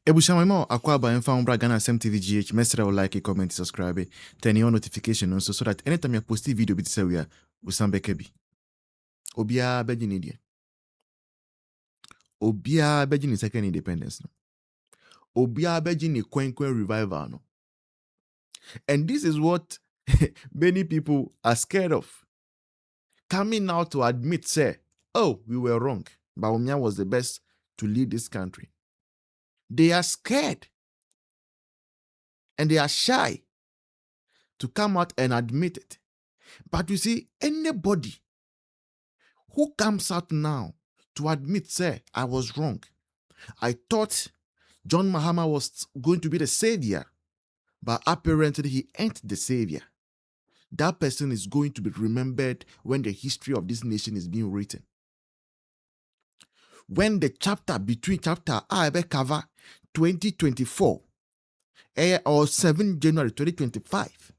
Ebushamimo akwaba info Ghana SMTVGH. Mesra will like, comment, subscribe, turn on notification also so that anytime you post a video bit say we are Usambekebi. Obia Bejin India. Obia Bejin second independence. No. Obia Bejin Kwenkwen revival. No. And this is what many people are scared of. Coming out to admit, say, oh, we were wrong. Bawumia was the best to lead this country. They are scared. And they are shy to come out and admit it. But you see, anybody who comes out now to admit, say, I was wrong. I thought John Mahama was going to be the savior, but apparently he ain't the savior. That person is going to be remembered when the history of this nation is being written. When the chapter between chapter I cover 2024 or 7 January 2025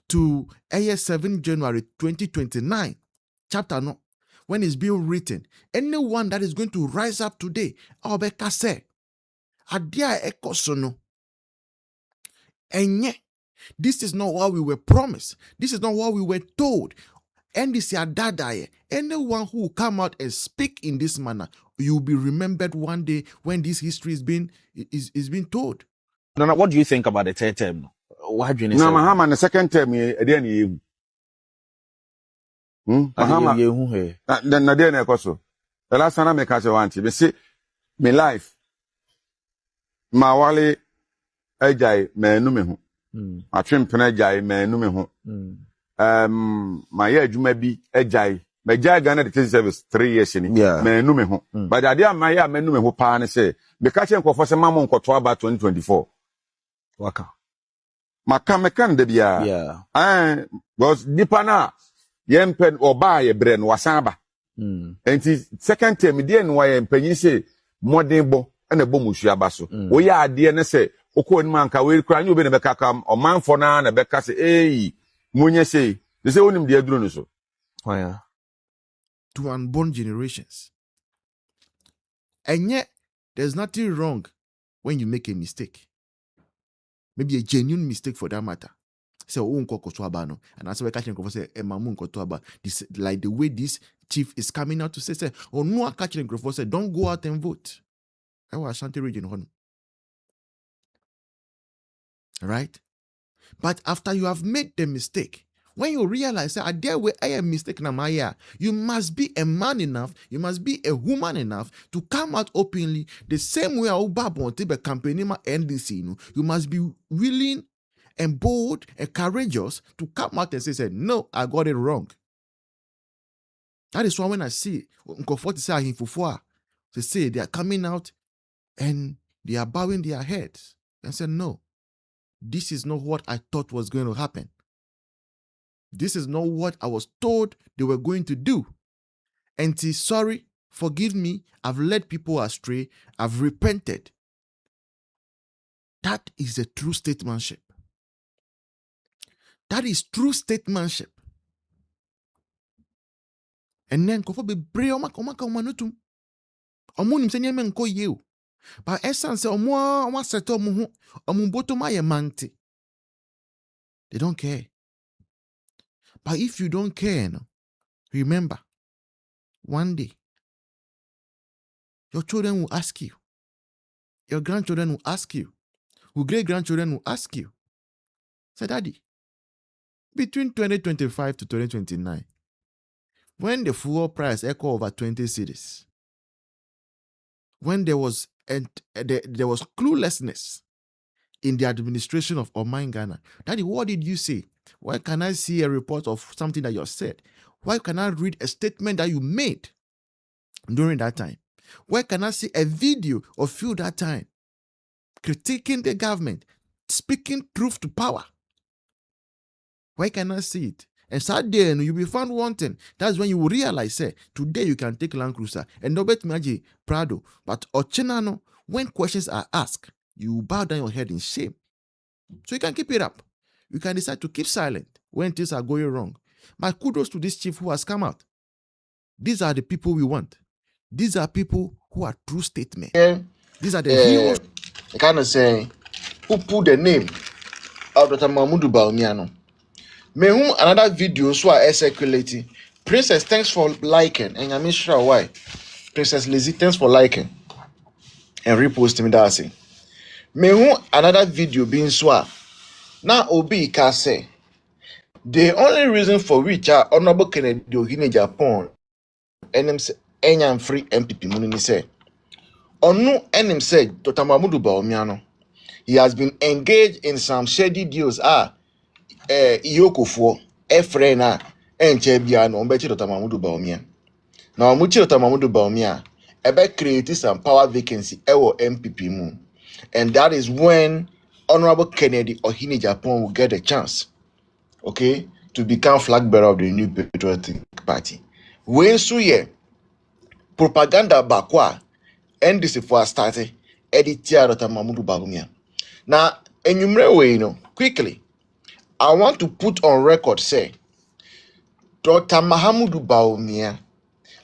to 7 January 2029, chapter no, when it's being written, anyone that is going to rise up today, Obeka say, Adia ekosono. And this is not what we were promised. This is not what we were told. And this is Adadaye. Anyone who will come out and speak in this manner, you will be remembered one day when this history is being told. Nana, what do you think about the third term? Why do you say? No, Mahama, the second term, again, you. Mahama, then Nadia Koso. The last time I make a want to see my life. My wali, Ejai, me numehu. My trim penajai, me numehu. My age may be Ejai. My jai Ghana the service 3 years in it. Yeah. Me numehu. But the idea my ya me numehu pa say. Because I'm for some mamon kotwa ba 2024. Waka. Makamekan de bia. Yeah. Was dipana yempen oba ye bren wasaba. And second term the no why empenyin say modern bo na bo musuaba so. Wo ya ade na say okon man ka we kra nyu be na beka kam o man for na beka say eh munye say they say onim de aduro no so. Oh yeah. To unborn generations. And yet there's nothing wrong when you make a mistake. Maybe a genuine mistake for that matter. Say, oh, no. And that's why catching say, this like the way this chief is coming out to say, oh, no, catching say, don't go out and vote. I was Ashanti region. All right? But after you have made the mistake, when you realize that there where I am mistaken, you must be a man enough, you must be a woman enough to come out openly the same way the campaign NDC. You must be willing and bold and courageous to come out and say, no, I got it wrong. That is why when I see they say they are coming out and they are bowing their heads and say, no, this is not what I thought was going to happen. This is not what I was told they were going to do. And say, sorry, forgive me, I've led people astray, I've repented. That is a true statesmanship. That is true statesmanship. And then kofo be brave omaka notum. Omunim se nyame nko ye. But essence omo seto omo ho omo botoma ye mante. They don't care. But if you don't care, remember, one day, your children will ask you, your grandchildren will ask you, your great-grandchildren will ask you, say, Daddy, between 2025 to 2029, when the fuel price echo over 20 cities, when there was cluelessness in the administration of Oman Ghana, Daddy, what did you say? Why can I see a report of something that you said? Why can I read a statement that you made during that time? Why can I see a video of you that time critiquing the government, speaking truth to power? Why can I see it? And Saturday, you'll be found wanting. That's when you will realize, say, today you can take Land Cruiser and Nobet Maji Prado. But Ochenano, when questions are asked, you bow down your head in shame. So you can keep it up. You can decide to keep silent when things are going wrong. But kudos to this chief who has come out. These are the people we want. These are people who are true statesmen. These are the heroes I kind of say who put the name of Dr. Mahmoud Bawumia. Me who another video so I circulating. Princess, thanks for liking. And I'm sure why. Princess Lizzie, thanks for liking and reposting me that say. Me who another video being so now Obi can say the only reason for which our honorable Kennedy Ohine Japan and free MPP Munini say Onu enim said Dr. Mahmoud Bawumia. He has been engaged in some shady deals. Iyokofo Efrena Enchebia no Mbechi Dr. Mahmoud Bawumia. Now Muchi Dr. Mahmoud Bawumia ebe create some power vacancy ewo MPP mu. And that is when Honorable Kennedy Ohine Japan will get a chance, okay, to become flag bearer of the new Patriotic Party. When suye propaganda bakwa NDC for started editia Dr. Mahmoud Bawumia. Now, enumerate quickly. I want to put on record say Dr. Mahmoud Bawumia,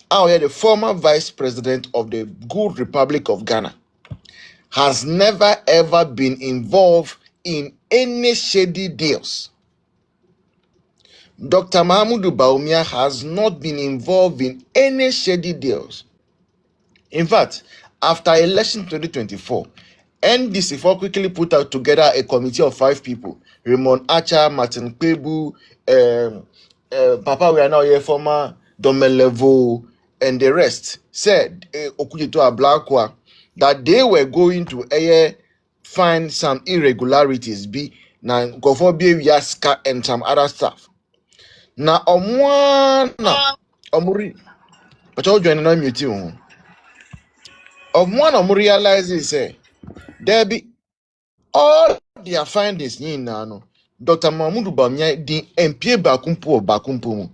the former vice president of the Good Republic of Ghana, has never ever been involved in any shady deals. Dr. Mahmoud Bawumia has not been involved in any shady deals. In fact, after election 2024, NDC for quickly put out together a committee of 5 people: Raymond Archer, Martin Kpebu, Papa we are now here former Domelevo, and the rest said Okujito Ablakwa that they were going to find some irregularities be na go for Yaska and some other stuff. Na omwana omuri but all join na mute on. Omwana realizes say there be all their findings in no Dr. Mahmoud Bawumia di MP bakumpo mu.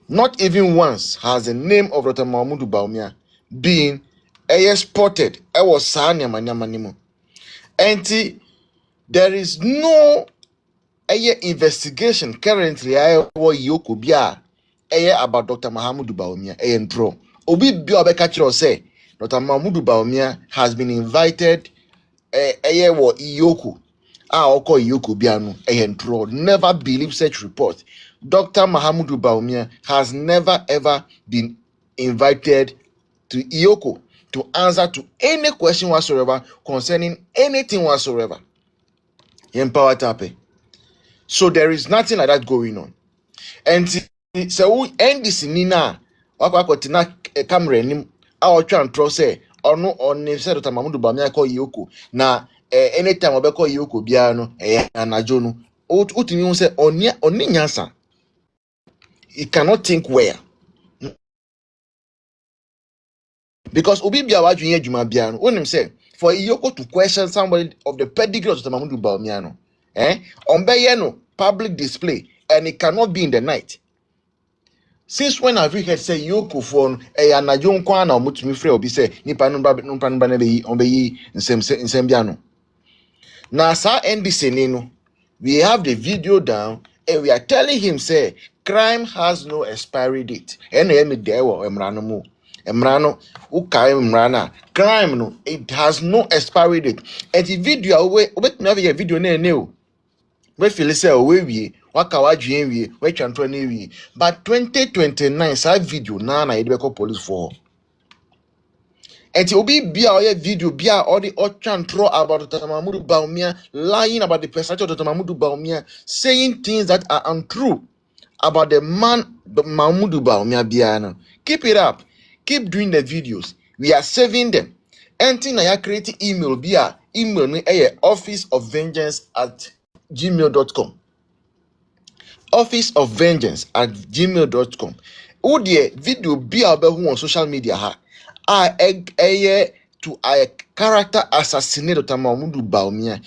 Not even once has the name of Dr. Mahmoud Bawumia been spotted. I was saying and there is no investigation currently about Dr. Mahmoud Bawumia and draw. Obi Biobeka say Dr. Mahmoud Bawumia has been invited Iyoko. Iyoko Bianu and draw. Never believe such report. Dr. Mahmoud Bawumia has never ever been invited to Iyoko to answer to any question whatsoever concerning anything whatsoever. Empower tape. So there is nothing like that going on. And so NDC Nina wakwakotina camera nim try and say or no on say Dr. Mahmoud Bawumia call Iyoko na anytime obeko Iyoko bia no anajo no utimi say oni nyansa. He cannot think where. Because Obi bia wadwun adwuma bia no onim say for Iyoko to question somebody of the pedigree of Dr. Mahmoud Bawumia no ombeye no public display and it cannot be in the night. Since when have we heard say Iyoko for anajo nkwa na omutumi frɛ obi say nipa no ba na be obeyi nsem bia no. Na sa NDC ni no we have the video down and we are telling him say crime has no expiry date. Me there wo emrano mu. Emrano uka emrana crime no it has no expiry date. And the video we have a video na o. We feel say we waka wadwen wie we twanto na wie but 2029 sa video na yede be police for. And Obi bia video bia all the twanto about Dr. Mahmoud Bawumia lying about the personality of Dr. Mahmoud Bawumia, saying things that are untrue about the man Mahmoud Bawumia bia. Keep it up. Keep doing the videos. We are saving them. Anything I create email bia email me officeofvengeance@gmail.com. officeofvengeance@gmail.com. Who the video bia who on social media ha to a character assassinate Dr. Mahmoud Bawumia.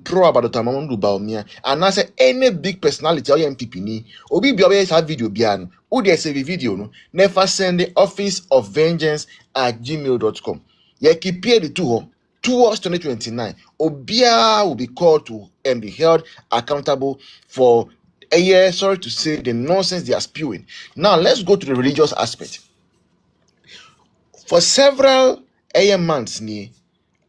Pro about Dr. Mahmoud Bawumia. And I say any big personality or MPP ni obi bia have video bia no. Who they save video no never send the officeofvengeance@gmail.com. Ye keep the two towards 2029. Obia will be called to and be held accountable for sorry to say the nonsense they are spewing. Now let's go to the religious aspect. For several months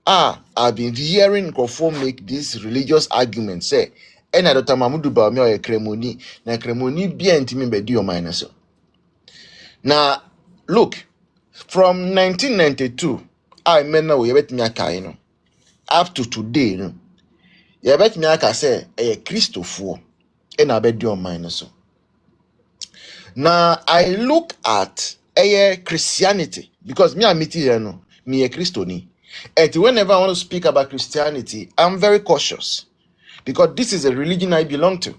I've been hearing Nkrofo make this religious argument say ena Dr. Mahmoud Bawumia or kremoni na kremoni bia ntimi bedi o mind so. Now look, from 1992 I remember we betimi aka no up to today no ye betimi aka say Christofo ena bedi o mind so. Now I look at Christianity because me amiti here no me a Christoni. And whenever I want to speak about Christianity, I'm very cautious because this is a religion I belong to.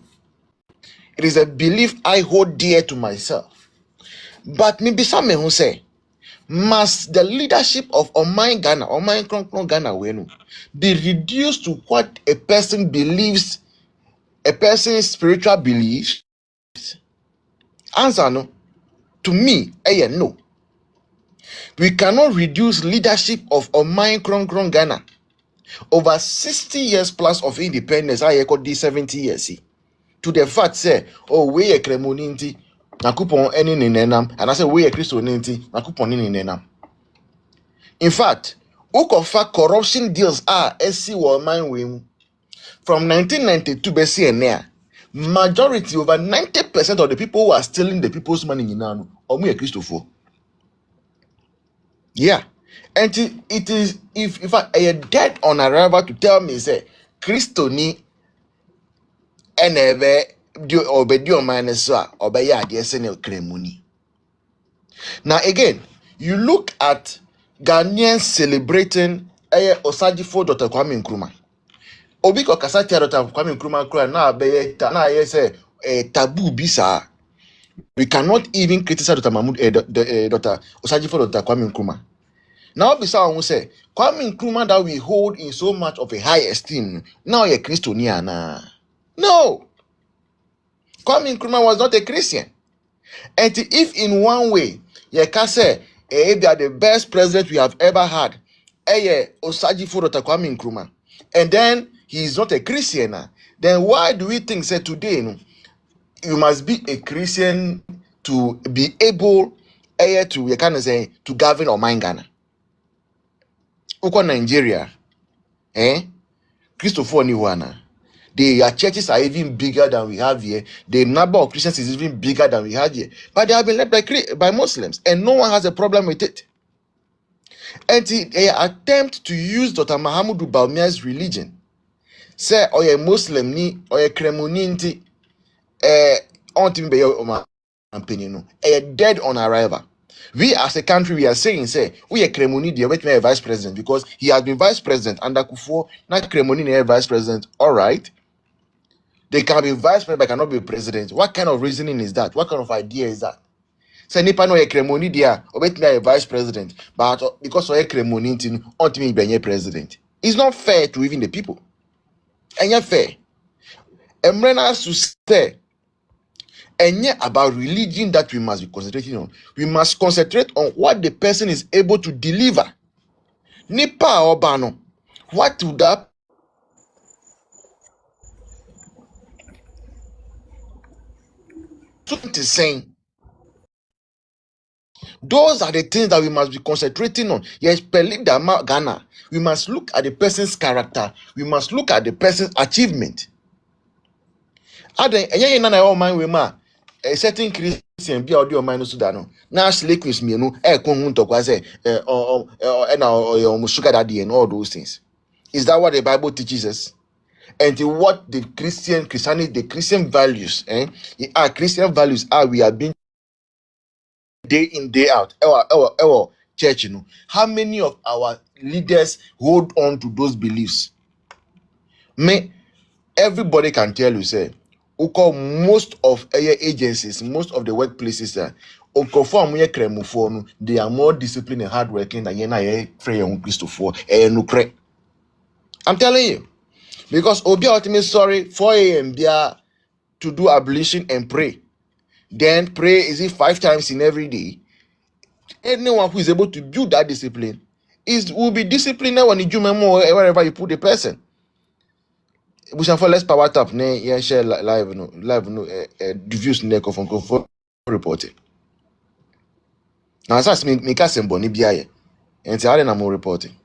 It is a belief I hold dear to myself. But maybe some who say, must the leadership of Oman Ghana, Oman Kronkron Ghana, be reduced to what a person believes, a person's spiritual beliefs? Answer no. To me, no. We cannot reduce leadership of Oman Kronkron Ghana. Over 60 years plus of independence, I got these 70 years. See, to the fact say, oh, we a cremoninti, na coupon any nenam, and I say we a Christoninti, na coupon any nenam. In fact, fact corruption deals are SC World Wing from 1992 BC and there. Majority over 90% of the people who are stealing the people's money in Nanu, or me a Christopher. Yeah. And it is if I am dead on arrival to tell me say Christo ni enebe obedi o man so obey ade se ne kremuni. Now again, you look at Ghanaians celebrating Osajifo Dr. Kwame Nkrumah. Obi ko kasa tia Dr. Kwame Nkrumah kura na abeye na aye say taboo bisa. We cannot even criticize Dr. Mahmoud Dr. Osajifo Dr. Kwame Nkrumah. Now, beside we say, Kwame Nkrumah that we hold in so much of a high esteem, now you're Christian. No. Kwame Nkrumah was not a Christian. And if in one way, you can say, they are the best president we have ever had, Osajifo Dr. Kwame Nkrumah, and then he is not a Christian, then why do we think, say, today, you must be a Christian to be able to govern or mind Ghana? Uko Nigeria, Christopher Niwana. Their churches are even bigger than we have here. The number of Christians is even bigger than we have here. But they have been led by Muslims, and no one has a problem with it. And they attempt to use Dr. Mahmoud Bawumia's religion, say, or a Muslim ni, or a Kremuninti, dead on arrival. We as a country, we are saying, say, we are Kremoni, the wait vice president, because he has been vice president under Kufuor, not Kremoni, vice president. All right. They can be vice president, but cannot be president. What kind of reasoning is that? What kind of idea is that? Say, Nipa no Kremoni, dia, wait me a vice president, but because of a Kremoni, on me be president. It's not fair to even the people. And yet fair. Emrena to say, and yet about religion that we must be concentrating on. We must concentrate on what the person is able to deliver. Nipa or bano. What would that is saying? Those are the things that we must be concentrating on. Yes, Ghana. We must look at the person's character. We must look at the person's achievement. A certain Christian be audio minus Sudano. Now sleep with me, no, sugar daddy and all those things. Is that what the Bible teaches us? And what the Christianity, the Christian values, our Christian values are we are being day in, day out. Our church, how many of our leaders hold on to those beliefs? Everybody can tell you, say, most of agencies, most of the workplaces, they are more disciplined and hardworking than I'm telling you. Because Obi ultimately sorry 4 a.m. there to do ablution and pray. Then pray is it 5 times in every day. Anyone who is able to do that discipline will be disciplined when you do more wherever you put the person. We shall let's power tap share live reviews for reporting. Now that's me cast boni biaye. And I am reporting.